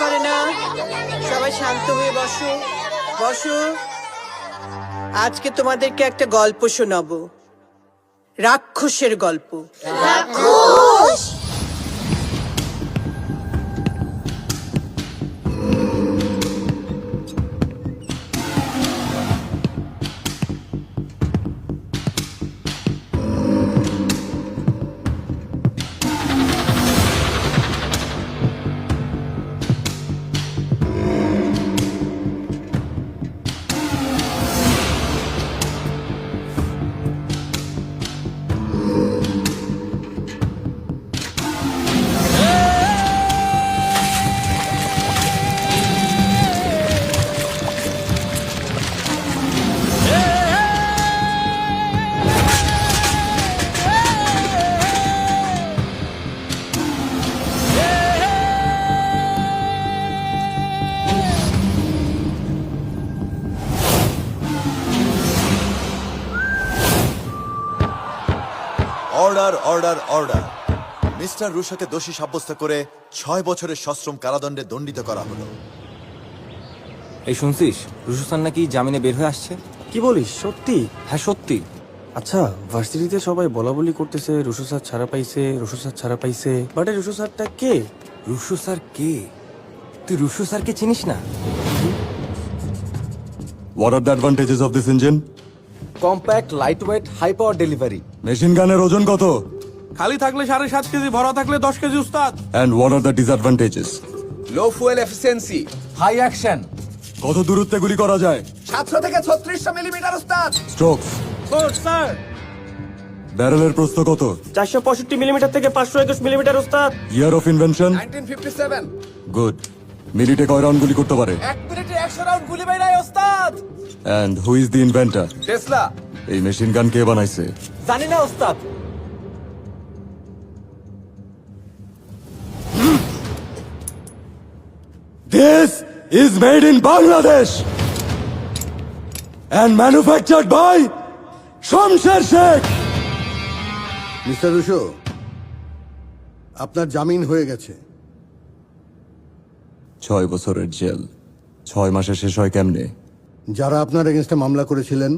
করে না। সবাই শান্ত হয়ে বসো, বসো। আজকে তোমাদেরকে একটা গল্প শোনাবো, রাক্ষসের গল্প। রাক্ষস? Order order order. মিস্টার রুশোকে দোষী সাব্যস্ত করে 6 বছরের সশ্রম কারাদণ্ডে দণ্ডিত করা হলো। এই শুনছিস, রুশো স্যার নাকি জামিনে বের হয়ে আসছে? কি বলিস, সত্যি? হ্যাঁ সত্যি। আচ্ছা, ভার্সিটিতে সবাই বলা বলি করতেছে রুশো স্যার ছাড়া পাইছে, রুশো স্যার ছাড়া পাইছে, বাট এই রুশো স্যারটা কে? রুশো স্যার কে? তুই রুশো স্যারকে চিনিস না? What are the advantages of this engine? Compact, lightweight, high power delivery. Machine গানের ওজন কত? খালি থাকলে 7.5 কেজি, ভরা থাকলে 10 কেজি উস্তাদ। And what are the disadvantages? Low fuel efficiency, high action. কত দূরত্বে গুলি করা যায়? 700 থেকে 3600 মিলিমিটার উস্তাদ। স্ট্রোকস? স্যার ব্যারেলের প্রস্থ কত? 465 মিলিমিটার থেকে 521 মিলিমিটার ওস্তাদ। Year of invention? 1957। গুড। মিনিটে কয় রাউন্ড গুলি করতে পারে? 1 মিনিটে 100 রাউন্ড গুলি বাইরায় ওস্তাদ। And who is the inventor? Tesla. এই মেশিন গান কে বানাইছে? জানি না ওস্তাদ। This is made in Bangladesh and manufactured by Shamsher Sheikh. Mister Rusho, আপনার জামিন হয়ে গেছে। 6 বছরের জেল 6 মাসে শেষ হয় কেমনে? যারা আপনার এগেনস্টে মামলা করেছিলেন